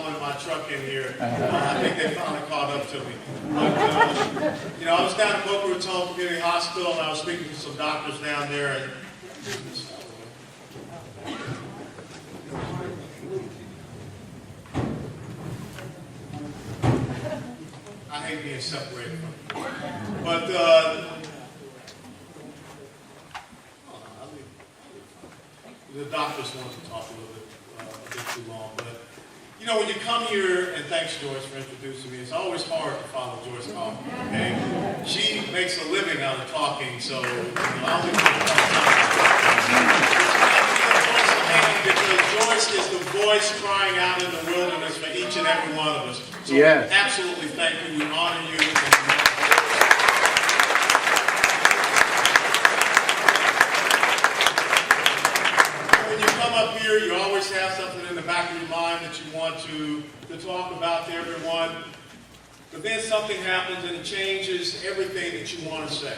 hauling my truck in here. I think they finally caught up to me. But, I was down at Boca Raton Community Hospital, and I was speaking to some doctors down there. And I hate being separated from you. But, the doctors wanted to talk a bit too long, but when you come here, and thanks Joyce for introducing me, it's always hard to follow Joyce Kaufman, okay? She makes a living out of talking, so I'll be because Joyce is the voice crying out in the wilderness for each and every one of us. So yes. Absolutely thank you. We honor you. Up here, you always have something in the back of your mind that you want to talk about to everyone. But then something happens and it changes everything that you want to say.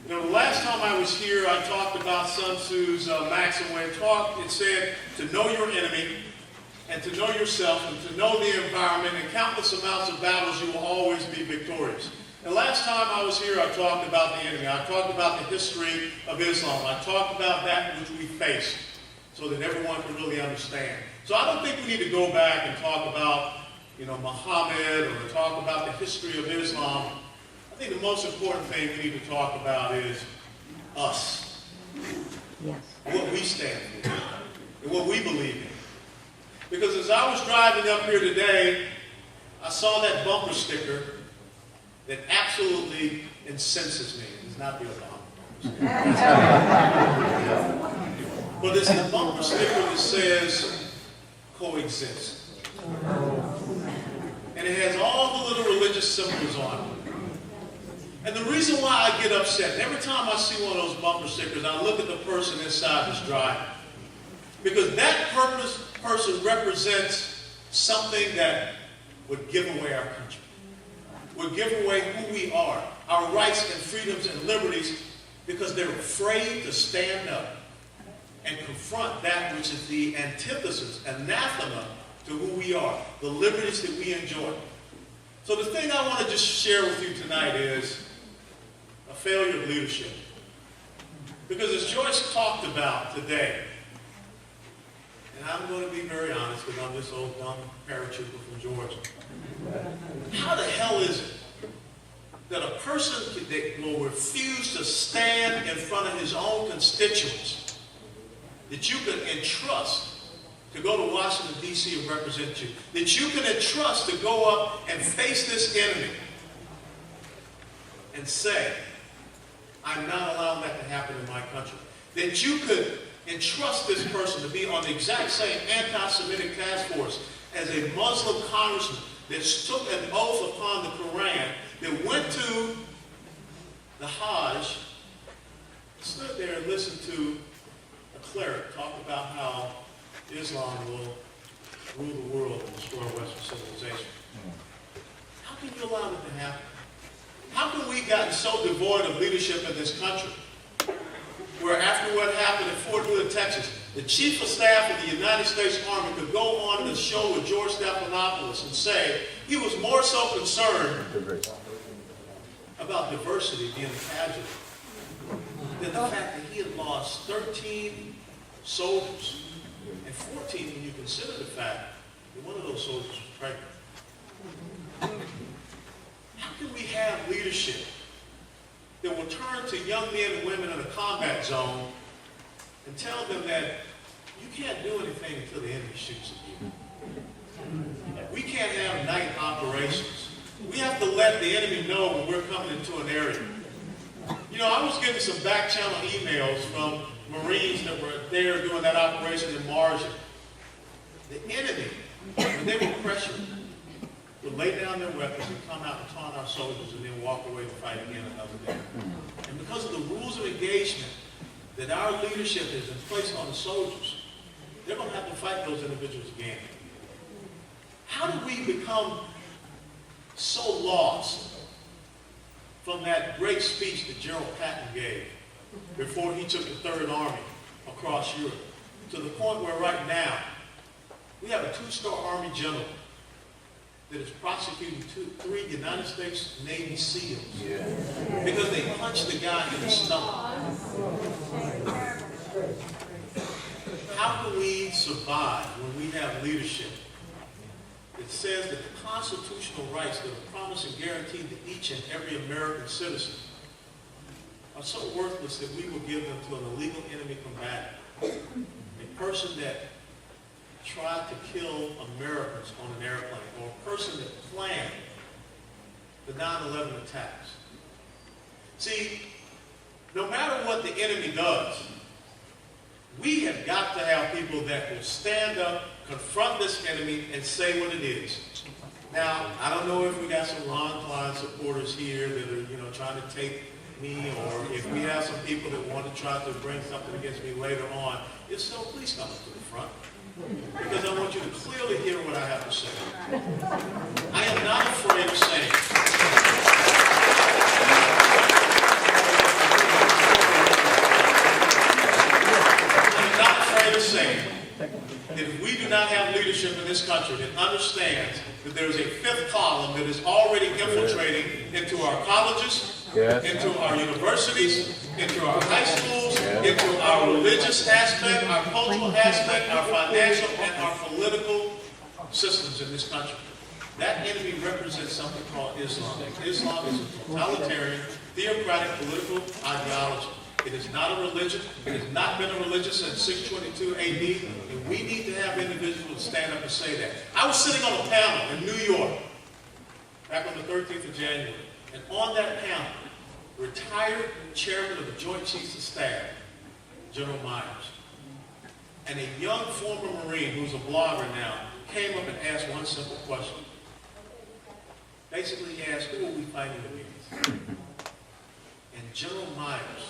The last time I was here, I talked about Sun Tzu's maxim where it said to know your enemy and to know yourself and to know the environment and countless amounts of battles, you will always be victorious. And last time I was here, I talked about the enemy. I talked about the history of Islam. I talked about that which we faced, so that everyone can really understand. So I don't think we need to go back and talk about, Muhammad or talk about the history of Islam. I think the most important thing we need to talk about is us. Yes. What we stand for and what we believe in. Because as I was driving up here today, I saw that bumper sticker that absolutely incenses me. It's not the Obama bumper sticker. But it's the bumper sticker that says, coexist. And it has all the little religious symbols on it. And the reason why I get upset, every time I see one of those bumper stickers, I look at the person inside that's driving. Because that person represents something that would give away our country. Would give away who we are, our rights and freedoms and liberties, because they're afraid to stand up and confront that which is the antithesis, anathema to who we are, the liberties that we enjoy. So the thing I want to just share with you tonight is a failure of leadership. Because as Joyce talked about today, and I'm going to be very honest because I'm this old dumb paratrooper from Georgia, how the hell is it that a person that will refuse to stand in front of his own constituents that you can entrust to go to Washington, D.C. and represent you, that you can entrust to go up and face this enemy and say, I'm not allowing that to happen in my country, that you could entrust this person to be on the exact same anti-Semitic task force as a Muslim congressman that took an oath upon the Quran, that went to the Hajj, stood there and listened to cleric talk about how Islam will rule the world and destroy Western civilization. How can you allow that to happen? How can we gotten so devoid of leadership in this country where after what happened at Fort Hood, Texas, the chief of staff of the United States Army could go on the show with George Stephanopoulos and say he was more so concerned about diversity being a casualty than the fact that he had lost 13 soldiers, and 14 when you consider the fact that one of those soldiers was pregnant. How can we have leadership that will turn to young men and women in a combat zone and tell them that you can't do anything until the enemy shoots at you? We can't have night operations. We have to let the enemy know when we're coming into an area. I was getting some back channel emails from Marines that were there doing that operation in Margin. The enemy, when they were pressured, would lay down their weapons and come out and taunt our soldiers and then walk away to fight again another day. And because of the rules of engagement that our leadership has placed on the soldiers, they're going to have to fight those individuals again. How did we become so lost from that great speech that General Patton gave before he took the Third Army across Europe, to the point where right now We have a 2-star Army general that is prosecuting 3 United States Navy SEALs because they punched the guy in the stomach. How can we survive when we have leadership that says that the constitutional rights that are promised and guaranteed to each and every American citizen are so worthless that we will give them to an illegal enemy combatant, a person that tried to kill Americans on an airplane, or a person that planned the 9/11 attacks? See, no matter what the enemy does, we have got to have people that will stand up, confront this enemy, and say what it is. Now, I don't know if we got some Ron Klein supporters here that are, trying to take me, or if we have some people that want to try to bring something against me later on. If so, please come up to the front, because I want you to clearly hear what I have to say. I am not afraid of saying that if we do not have leadership in this country that understands that there is a 5th column that is already infiltrating into our colleges, into our universities, into our high schools, into our religious aspect, our cultural aspect, our financial, and our political systems in this country. That enemy represents something called Islam. Islam is a totalitarian, theocratic political ideology. It is not a religion. It has not been a religion since 622 AD, and we need to have individuals stand up and say that. I was sitting on a panel in New York back on the 13th of January, and on that panel, retired chairman of the Joint Chiefs of Staff, General Myers, and a young former Marine who's a blogger now came up and asked one simple question. Basically, he asked, who are we fighting against? And General Myers,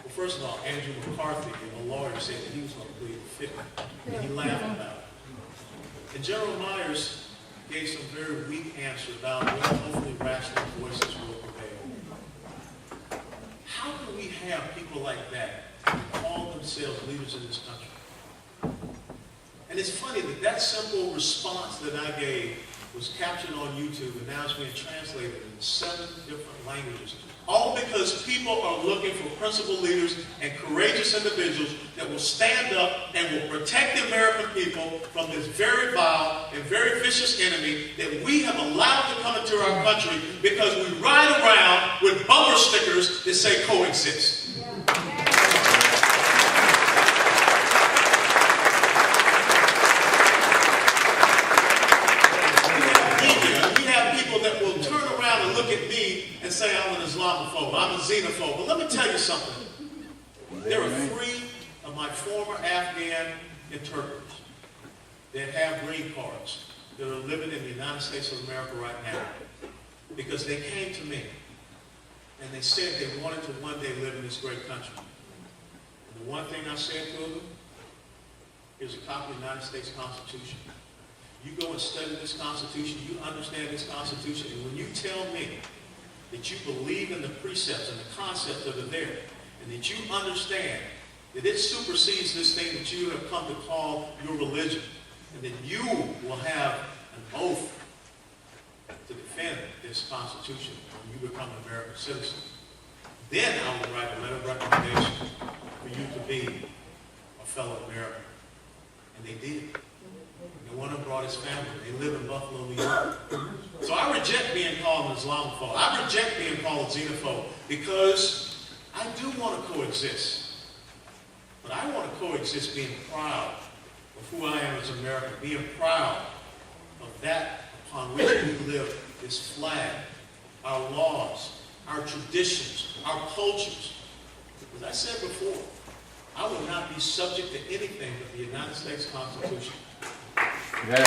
well, first of all, Andrew McCarthy, a lawyer, said that he was going to plead the fifth, and he laughed about it. And General Myers gave some very weak answer about when hopefully rational voices will prevail. How can we have people like that who call themselves leaders in this country? And it's funny that that simple response that I gave was captured on YouTube, and now it's being translated in 7 different languages. All because people are looking for principled leaders and courageous individuals that will stand up and will protect the American people from this very vile and very vicious enemy that we have allowed to come into our country because we ride around with bumper stickers that say coexist. That will turn around and look at me and say I'm an Islamophobe, I'm a xenophobe. But let me tell you something. There are 3 of my former Afghan interpreters that have green cards that are living in the United States of America right now because they came to me and they said they wanted to one day live in this great country. And the one thing I said to them, here's a copy of the United States Constitution. You go and study this Constitution, you understand this Constitution, and when you tell me that you believe in the precepts and the concepts that are there, and that you understand that it supersedes this thing that you have come to call your religion, and that you will have an oath to defend this Constitution when you become an American citizen, then I will write a letter of recommendation for you to be a fellow American. And they did. And one of them brought his family. They live in Buffalo, New York. So I reject being called an Islamophobe. I reject being called a xenophobe because I do want to coexist. But I want to coexist being proud of who I am as an American, being proud of that upon which we live, this flag, our laws, our traditions, our cultures. As I said before, I will not be subject to anything but the United States Constitution. Yeah.